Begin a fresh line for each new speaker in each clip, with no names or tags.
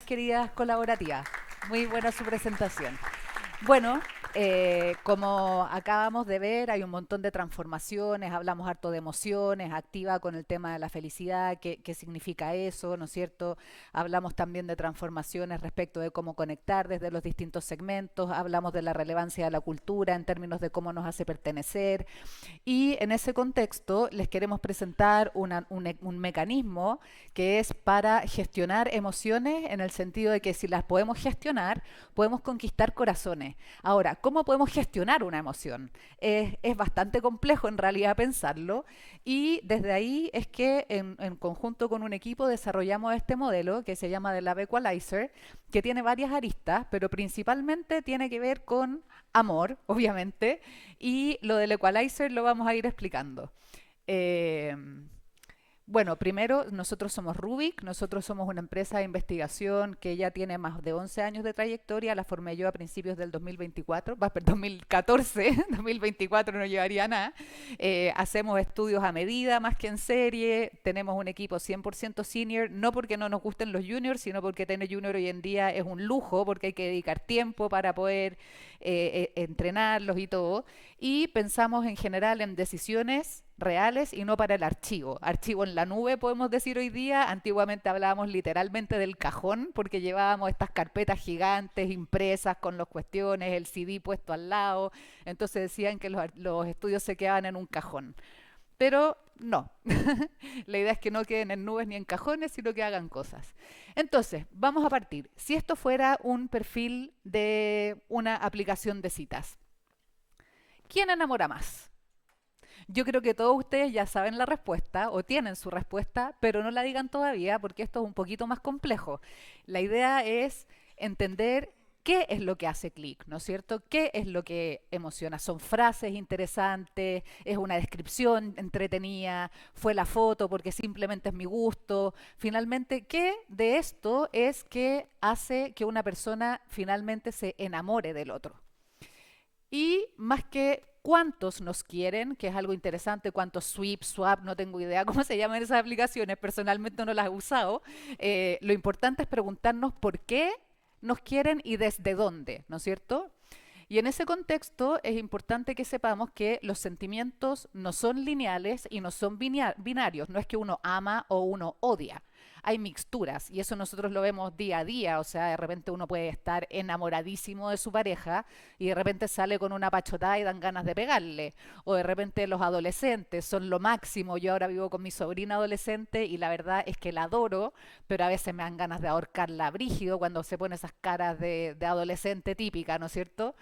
queridas colaborativas. Muy buena su presentación. Bueno, como acabamos de ver, hay un montón de transformaciones, hablamos harto de emociones, activa con el tema de la felicidad, qué significa eso, ¿no es cierto? Hablamos también de transformaciones respecto de cómo conectar desde los distintos segmentos, hablamos de la relevancia de la cultura en términos de cómo nos hace pertenecer, y en ese contexto les queremos presentar un mecanismo que es para gestionar emociones en el sentido de que si las podemos gestionar, podemos conquistar corazones. Ahora, ¿cómo podemos gestionar una emoción? Es bastante complejo en realidad pensarlo y desde ahí es que en conjunto con un equipo desarrollamos este modelo que se llama The Love Equalizer, que tiene varias aristas, pero principalmente tiene que ver con amor, obviamente, y lo del equalizer lo vamos a ir explicando. Eh, bueno, primero, nosotros somos Rubik, nosotros somos una empresa de investigación que ya tiene más de 11 años de trayectoria, la formé yo a principios del 2024, perdón, 2014, 2024 no llevaría nada. Hacemos estudios a medida más que en serie, tenemos un equipo 100% senior, no porque no nos gusten los juniors, sino porque tener junior hoy en día es un lujo, porque hay que dedicar tiempo para poder entrenarlos y todo. Y pensamos en general en decisiones reales y no para el archivo. Archivo en la nube, podemos decir hoy día. Antiguamente hablábamos literalmente del cajón porque llevábamos estas carpetas gigantes impresas con las cuestiones, el CD puesto al lado. Entonces decían que los estudios se quedaban en un cajón. Pero no, la idea es que no queden en nubes ni en cajones, sino que hagan cosas. Entonces, vamos a partir. Si esto fuera un perfil de una aplicación de citas, ¿quién enamora más? Yo creo que todos ustedes ya saben la respuesta o tienen su respuesta, pero no la digan todavía porque esto es un poquito más complejo. La idea es entender qué es lo que hace clic, ¿no es cierto? ¿Qué es lo que emociona? ¿Son frases interesantes? ¿Es una descripción entretenida? ¿Fue la foto porque simplemente es mi gusto? Finalmente, ¿qué de esto es que hace que una persona finalmente se enamore del otro? Y más que cuántos nos quieren, que es algo interesante, cuántos sweep, swap, no tengo idea cómo se llaman esas aplicaciones, personalmente no las he usado, lo importante es preguntarnos por qué nos quieren y desde dónde, ¿no es cierto? Y en ese contexto es importante que sepamos que los sentimientos no son lineales y no son binarios, no es que uno ama o uno odia. Hay mixturas y eso nosotros lo vemos día a día, o sea, de repente uno puede estar enamoradísimo de su pareja y de repente sale con una pachotada y dan ganas de pegarle, o de repente los adolescentes son lo máximo. Yo ahora vivo con mi sobrina adolescente y la verdad es que la adoro, pero a veces me dan ganas de ahorcarla brígido cuando se pone esas caras de adolescente típica, ¿no es cierto?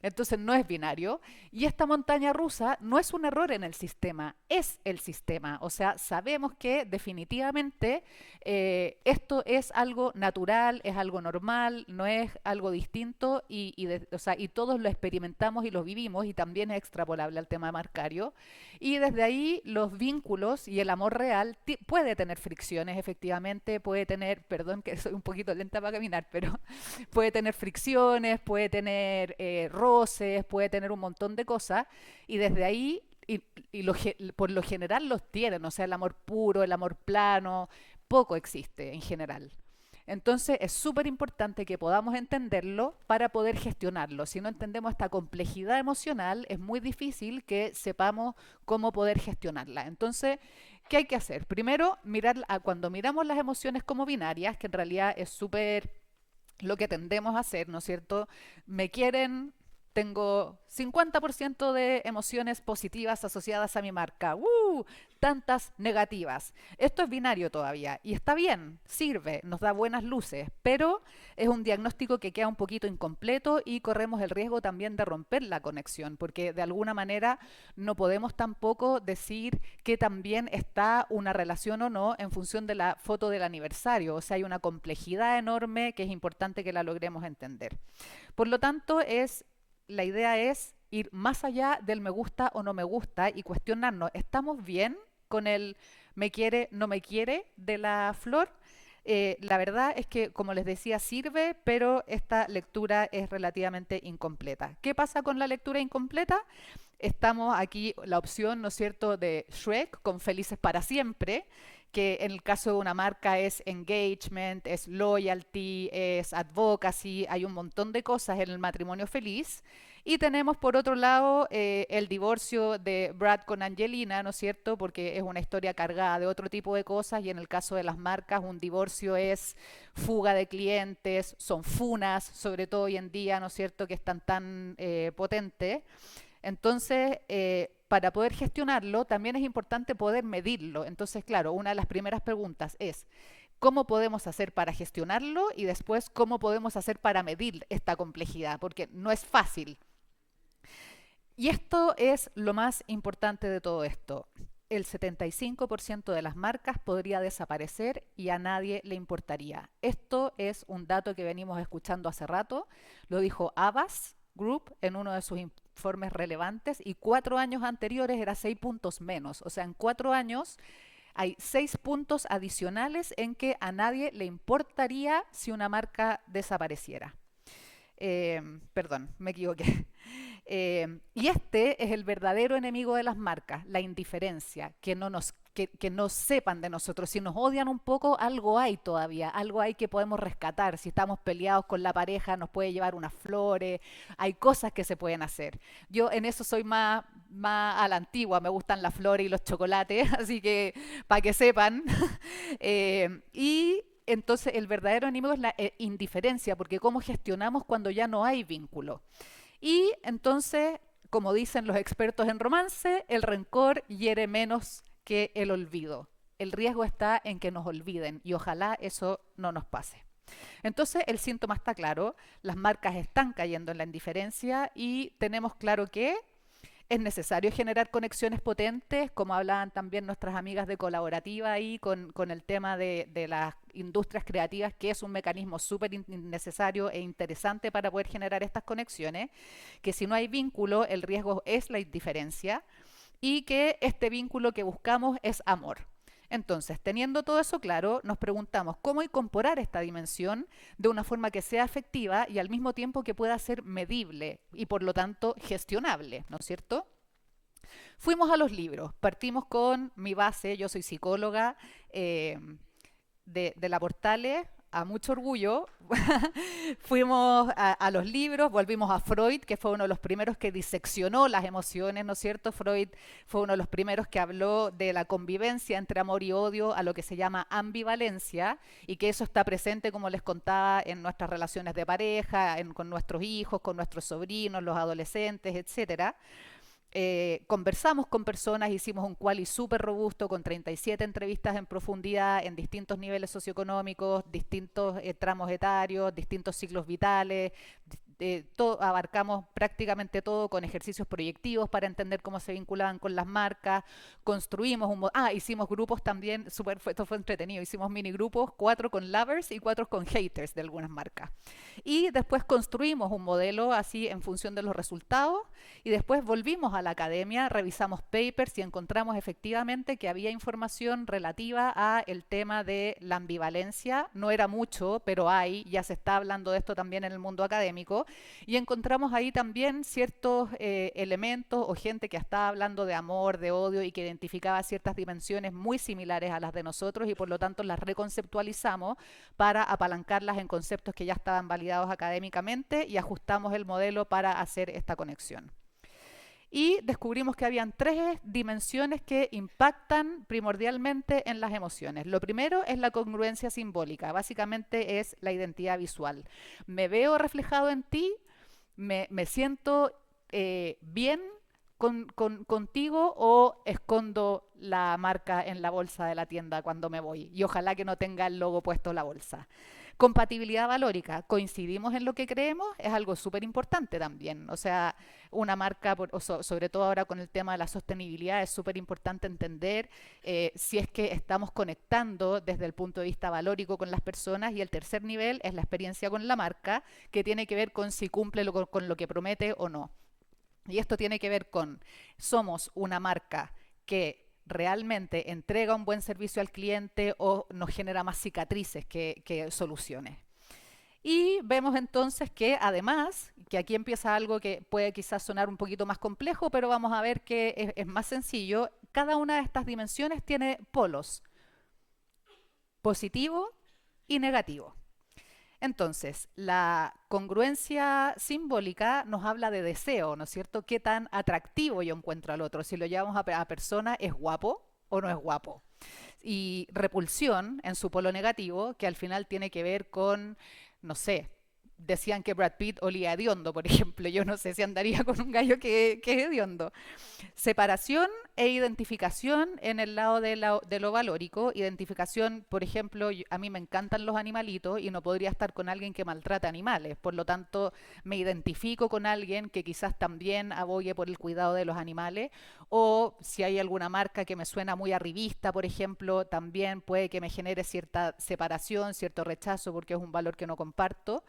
Entonces no es binario. Y esta montaña rusa no es un error en el sistema, es el sistema. O sea, sabemos que definitivamente esto es algo natural, es algo normal, no es algo distinto o sea, y todos lo experimentamos y lo vivimos y también es extrapolable al tema marcario. Y desde ahí los vínculos y el amor real puede tener fricciones, efectivamente, puede tener, perdón que soy un poquito lenta para caminar, pero puede tener fricciones, puede tener roces, puede tener un montón de cosas y desde ahí por lo general los tienen, o sea, el amor puro, el amor plano, poco existe en general. Entonces es súper importante que podamos entenderlo para poder gestionarlo. Si no entendemos esta complejidad emocional, es muy difícil que sepamos cómo poder gestionarla. Entonces, ¿qué hay que hacer? Primero, cuando miramos las emociones como binarias, que en realidad es súper lo que tendemos a hacer, ¿no es cierto? Me quieren, tengo 50% de emociones positivas asociadas a mi marca. Tantas negativas. Esto es binario todavía y está bien, sirve, nos da buenas luces, pero es un diagnóstico que queda un poquito incompleto y corremos el riesgo también de romper la conexión, porque de alguna manera no podemos tampoco decir que también está una relación o no en función de la foto del aniversario. O sea, hay una complejidad enorme que es importante que la logremos entender. Por lo tanto, la idea es ir más allá del me gusta o no me gusta y cuestionarnos, ¿estamos bien con el me quiere, no me quiere de la flor? La verdad es que, como les decía, sirve, pero esta lectura es relativamente incompleta. ¿Qué pasa con la lectura incompleta? Estamos aquí, la opción, ¿no es cierto?, de Shrek con Felices para Siempre, que en el caso de una marca es engagement, es loyalty, es advocacy, hay un montón de cosas en el matrimonio feliz. Y tenemos por otro lado el divorcio de Brad con Angelina, ¿no es cierto? Porque es una historia cargada de otro tipo de cosas y en el caso de las marcas un divorcio es fuga de clientes, son funas, sobre todo hoy en día, ¿no es cierto? Que están tan potentes. Entonces, para poder gestionarlo, también es importante poder medirlo. Entonces, claro, una de las primeras preguntas es, ¿cómo podemos hacer para gestionarlo? Y después, ¿cómo podemos hacer para medir esta complejidad? Porque no es fácil. Y esto es lo más importante de todo esto. El 75% de las marcas podría desaparecer y a nadie le importaría. Esto es un dato que venimos escuchando hace rato. Lo dijo Abbas Group en uno de sus informes relevantes y 4 años anteriores era 6 puntos menos. O sea, en 4 años hay 6 puntos adicionales en que a nadie le importaría si una marca desapareciera. Perdón, me equivoqué. Y este es el verdadero enemigo de las marcas, la indiferencia, que no sepan de nosotros. Si nos odian un poco, algo hay todavía, algo hay que podemos rescatar. Si estamos peleados con la pareja, nos puede llevar unas flores, hay cosas que se pueden hacer. Yo en eso soy más a la antigua, me gustan las flores y los chocolates, así que para que sepan. Y entonces el verdadero enemigo es la indiferencia, porque cómo gestionamos cuando ya no hay vínculo. Y entonces, como dicen los expertos en romance, el rencor hiere menos que el olvido. El riesgo está en que nos olviden y ojalá eso no nos pase. Entonces, el síntoma está claro, las marcas están cayendo en la indiferencia y tenemos claro que es necesario generar conexiones potentes, como hablaban también nuestras amigas de colaborativa ahí con el tema de las industrias creativas, que es un mecanismo súper necesario e interesante para poder generar estas conexiones, que si no hay vínculo, el riesgo es la indiferencia y que este vínculo que buscamos es amor. Entonces, teniendo todo eso claro, nos preguntamos cómo incorporar esta dimensión de una forma que sea efectiva y al mismo tiempo que pueda ser medible y por lo tanto gestionable, ¿no es cierto? Fuimos a los libros, partimos con mi base, yo soy psicóloga de la Portales, a mucho orgullo, fuimos a los libros, volvimos a Freud, que fue uno de los primeros que diseccionó las emociones, ¿no es cierto? Freud fue uno de los primeros que habló de la convivencia entre amor y odio, a lo que se llama ambivalencia, y que eso está presente, como les contaba, en nuestras relaciones de pareja, con nuestros hijos, con nuestros sobrinos, los adolescentes, etcétera. Conversamos con personas, hicimos un quali súper robusto con 37 entrevistas en profundidad en distintos niveles socioeconómicos, distintos tramos etarios, distintos ciclos vitales, abarcamos prácticamente todo con ejercicios proyectivos para entender cómo se vinculaban con las marcas, construimos hicimos grupos también, esto fue entretenido, hicimos mini grupos, 4 con lovers y 4 con haters de algunas marcas. Y después construimos un modelo así en función de los resultados y después volvimos a la academia, revisamos papers y encontramos efectivamente que había información relativa a el tema de la ambivalencia. No era mucho, pero ya se está hablando de esto también en el mundo académico y encontramos ahí también ciertos elementos o gente que estaba hablando de amor, de odio y que identificaba ciertas dimensiones muy similares a las de nosotros y por lo tanto las reconceptualizamos para apalancarlas en conceptos que ya estaban validados académicamente y ajustamos el modelo para hacer esta conexión. Y descubrimos que habían 3 dimensiones que impactan primordialmente en las emociones. Lo primero es la congruencia simbólica, básicamente es la identidad visual. Me veo reflejado en ti, me siento bien contigo o escondo la marca en la bolsa de la tienda cuando me voy. Y ojalá que no tenga el logo puesto en la bolsa. Compatibilidad valórica, coincidimos en lo que creemos, es algo súper importante también. O sea, una marca, sobre todo ahora con el tema de la sostenibilidad, es súper importante entender si es que estamos conectando desde el punto de vista valórico con las personas. Y el tercer nivel es la experiencia con la marca, que tiene que ver con si cumple con lo que promete o no. Y esto tiene que ver con, somos una marca que realmente entrega un buen servicio al cliente o nos genera más cicatrices que soluciones. Y vemos entonces que además, que aquí empieza algo que puede quizás sonar un poquito más complejo, pero vamos a ver que es más sencillo, cada una de estas dimensiones tiene polos. positivo y negativo. Entonces, la congruencia simbólica nos habla de deseo, ¿no es cierto? ¿Qué tan atractivo yo encuentro al otro? Si lo llevamos a persona, ¿es guapo o no es guapo? Y repulsión en su polo negativo, que al final tiene que ver con, no sé, decían que Brad Pitt olía hediondo, por ejemplo. Yo no sé si andaría con un gallo que es hediondo. Separación e identificación en el lado de lo valórico. Identificación, por ejemplo, a mí me encantan los animalitos y no podría estar con alguien que maltrata animales. Por lo tanto, me identifico con alguien que quizás también abogue por el cuidado de los animales. O si hay alguna marca que me suena muy arribista, por ejemplo, también puede que me genere cierta separación, cierto rechazo porque es un valor que no comparto.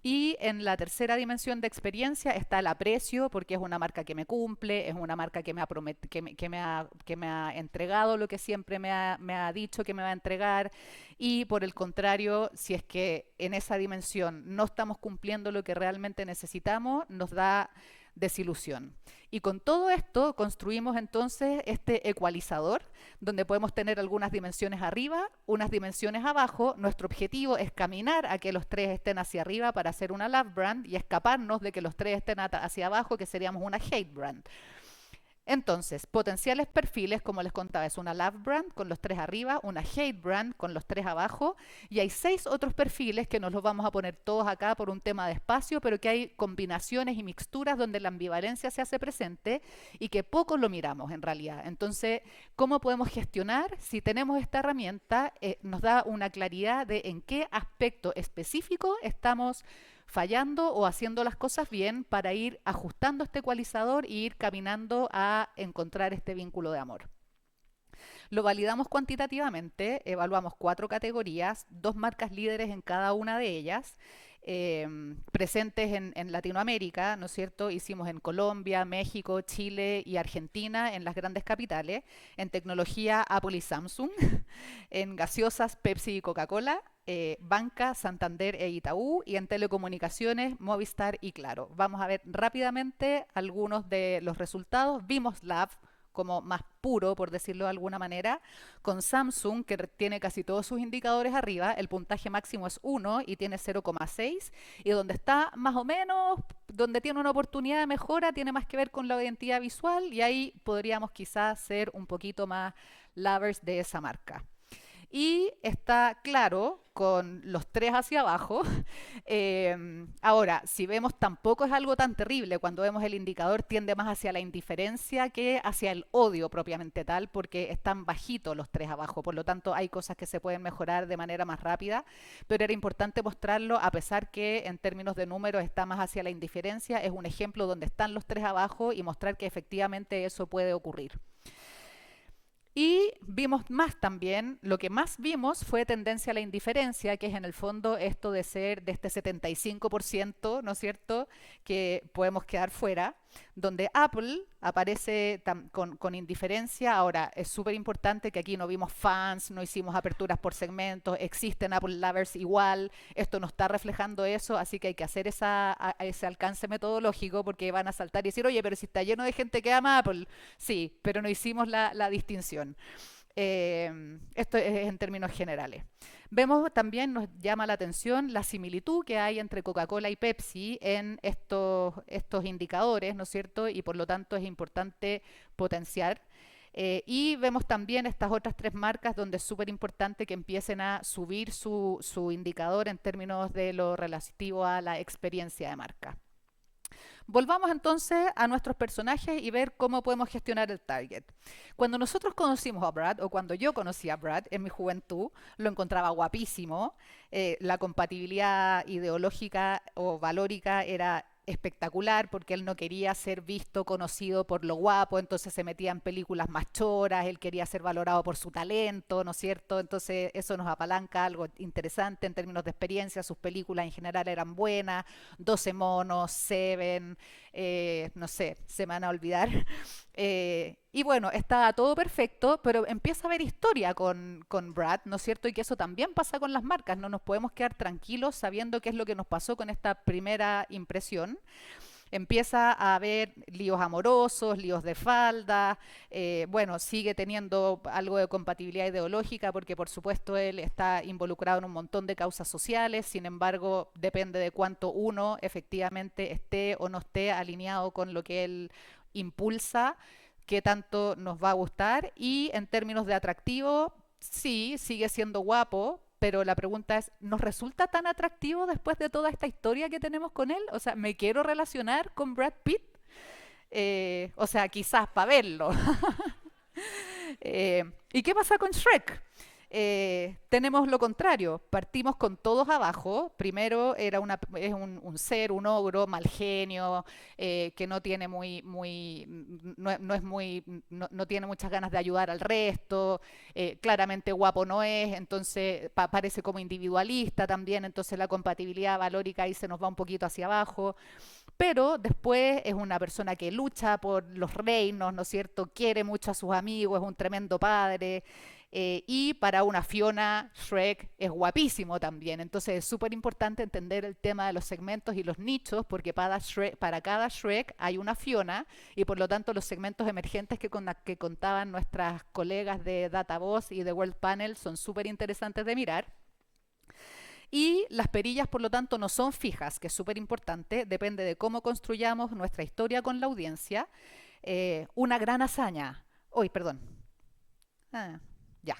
Y en la tercera dimensión de experiencia está el aprecio, porque es una marca que me cumple, es una marca que me ha, que me ha entregado lo que siempre me ha dicho que me va a entregar. Y por el contrario, si es que en esa dimensión no estamos cumpliendo lo que realmente necesitamos, nos da desilusión. Y con todo esto construimos entonces este ecualizador, donde podemos tener algunas dimensiones arriba, unas dimensiones abajo. Nuestro objetivo es caminar a que los tres estén hacia arriba para hacer una love brand y escaparnos de que los tres estén hacia abajo, que seríamos una hate brand. Entonces, potenciales perfiles, como les contaba, es una love brand con los tres arriba, una hate brand con los tres abajo, y hay 6 otros perfiles que nos los vamos a poner todos acá por un tema de espacio, pero que hay combinaciones y mixturas donde la ambivalencia se hace presente y que poco lo miramos en realidad. Entonces, ¿cómo podemos gestionar? Si tenemos esta herramienta, nos da una claridad de en qué aspecto específico estamos fallando o haciendo las cosas bien para ir ajustando este ecualizador e ir caminando a encontrar este vínculo de amor. Lo validamos cuantitativamente, evaluamos 4 categorías, 2 marcas líderes en cada una de ellas, presentes en Latinoamérica, ¿no es cierto? Hicimos en Colombia, México, Chile y Argentina, en las grandes capitales, en tecnología Apple y Samsung, en gaseosas Pepsi y Coca-Cola, banca Santander e Itaú y en telecomunicaciones Movistar y Claro. Vamos a ver rápidamente algunos de los resultados. Vimos Lab como más puro, por decirlo de alguna manera, con Samsung, que tiene casi todos sus indicadores arriba, el puntaje máximo es 1 y tiene 0,6, y donde está más o menos, donde tiene una oportunidad de mejora, tiene más que ver con la identidad visual, y ahí podríamos quizás ser un poquito más lovers de esa marca. Y está claro con los tres hacia abajo. Ahora, si vemos, tampoco es algo tan terrible. Cuando vemos el indicador tiende más hacia la indiferencia que hacia el odio propiamente tal, porque están bajitos los tres abajo. Por lo tanto, hay cosas que se pueden mejorar de manera más rápida, pero era importante mostrarlo, a pesar que en términos de números está más hacia la indiferencia. Es un ejemplo donde están los tres abajo y mostrar que efectivamente eso puede ocurrir. Y vimos más también, lo que más vimos fue tendencia a la indiferencia, que es en el fondo esto de ser de este 75%, ¿no es cierto?, que podemos quedar fuera, donde Apple aparece con indiferencia. Ahora, es súper importante que aquí no vimos fans, no hicimos aperturas por segmentos, existen Apple lovers igual, esto no está reflejando eso, así que hay que hacer ese alcance metodológico, porque van a saltar y decir, oye, pero si está lleno de gente que ama Apple, sí, pero no hicimos la distinción. Esto es en términos generales. Vemos también, nos llama la atención la similitud que hay entre Coca-Cola y Pepsi en estos indicadores, ¿no es cierto? Y por lo tanto es importante potenciar. Y vemos también estas otras 3 marcas donde es súper importante que empiecen a subir su indicador en términos de lo relativo a la experiencia de marca. Volvamos entonces a nuestros personajes y ver cómo podemos gestionar el target. Cuando nosotros conocimos a Brad, o cuando yo conocí a Brad en mi juventud, lo encontraba guapísimo. La compatibilidad ideológica o valórica era espectacular, porque él no quería ser visto, conocido por lo guapo, entonces se metía en películas más choras, él quería ser valorado por su talento, ¿no es cierto? Entonces eso nos apalanca algo interesante en términos de experiencia. Sus películas en general eran buenas, 12 monos, Seven, no sé, se me van a olvidar. Y bueno, estaba todo perfecto, pero empieza a haber historia con Brad, ¿no es cierto? Y que eso también pasa con las marcas. No nos podemos quedar tranquilos sabiendo qué es lo que nos pasó con esta primera impresión. Empieza a haber líos amorosos, líos de falda, bueno, sigue teniendo algo de compatibilidad ideológica porque por supuesto él está involucrado en un montón de causas sociales, sin embargo depende de cuánto uno efectivamente esté o no esté alineado con lo que él impulsa, qué tanto nos va a gustar y en términos de atractivo, sí, sigue siendo guapo, pero la pregunta es, ¿nos resulta tan atractivo después de toda esta historia que tenemos con él? O sea, ¿me quiero relacionar con Brad Pitt? O sea, quizás para verlo. ¿Y qué pasa con Shrek? Tenemos lo contrario, partimos con todos abajo. Primero era es un ser, un ogro, mal genio, que no tiene no es muy, no tiene muchas ganas de ayudar al resto, claramente guapo no es, entonces parece como individualista también, entonces la compatibilidad valórica ahí se nos va un poquito hacia abajo. Pero después es una persona que lucha por los reinos, ¿no es cierto? Quiere mucho a sus amigos, es un tremendo padre. Y para una Fiona, Shrek es guapísimo también. Entonces es súper importante entender el tema de los segmentos y los nichos, porque para cada Shrek hay una Fiona, y por lo tanto los segmentos emergentes que contaban nuestras colegas de DataVoz y de World Panel son súper interesantes de mirar. Y las perillas, por lo tanto, no son fijas, que es súper importante, depende de cómo construyamos nuestra historia con la audiencia. Una gran hazaña, hoy, perdón, ah, ya,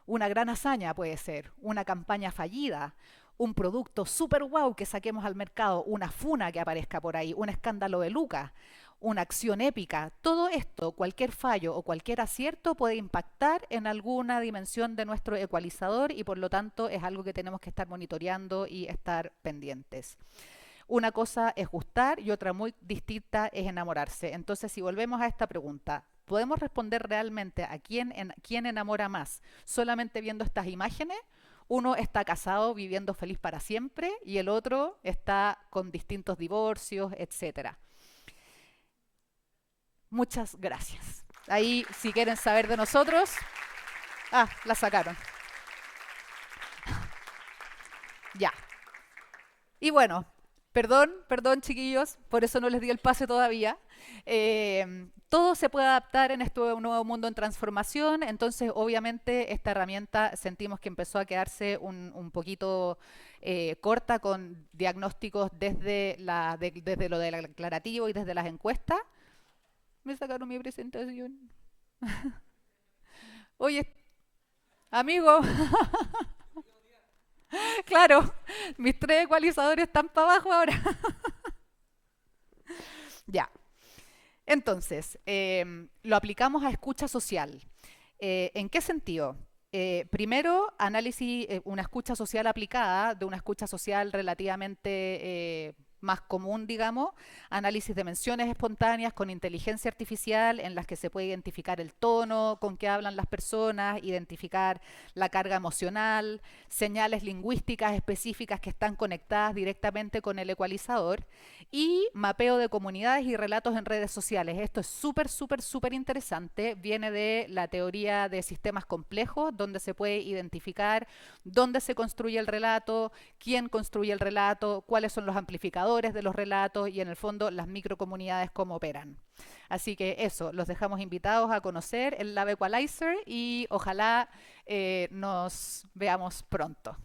una gran hazaña puede ser, una campaña fallida, un producto súper guau que saquemos al mercado, una funa que aparezca por ahí, un escándalo de Lucas, una acción épica. Todo esto, cualquier fallo o cualquier acierto puede impactar en alguna dimensión de nuestro ecualizador y por lo tanto es algo que tenemos que estar monitoreando y estar pendientes. Una cosa es gustar y otra muy distinta es enamorarse. Entonces, si volvemos a esta pregunta, ¿podemos responder realmente a quién enamora más solamente viendo estas imágenes? Uno está casado, viviendo feliz para siempre, y el otro está con distintos divorcios, etcétera. Muchas gracias. Ahí, si quieren saber de nosotros, la sacaron. Ya. Y bueno, perdón chiquillos, por eso no les di el pase todavía. Todo se puede adaptar en este nuevo mundo en transformación, entonces obviamente esta herramienta sentimos que empezó a quedarse un poquito corta con diagnósticos desde lo del aclarativo y desde las encuestas. Me sacaron mi presentación. Oye, amigo, claro, mis tres ecualizadores están para abajo ahora. Ya. Entonces, lo aplicamos a escucha social. ¿En qué sentido? Primero, análisis, una escucha social aplicada, de una escucha social relativamente más común, digamos, análisis de menciones espontáneas con inteligencia artificial en las que se puede identificar el tono con que hablan las personas, identificar la carga emocional, señales lingüísticas específicas que están conectadas directamente con el ecualizador y mapeo de comunidades y relatos en redes sociales. Esto es súper interesante. Viene de la teoría de sistemas complejos, donde se puede identificar dónde se construye el relato, quién construye el relato, cuáles son los amplificadores de los relatos y en el fondo las microcomunidades cómo operan. Así que eso, los dejamos invitados a conocer el Lab Equalizer y ojalá nos veamos pronto.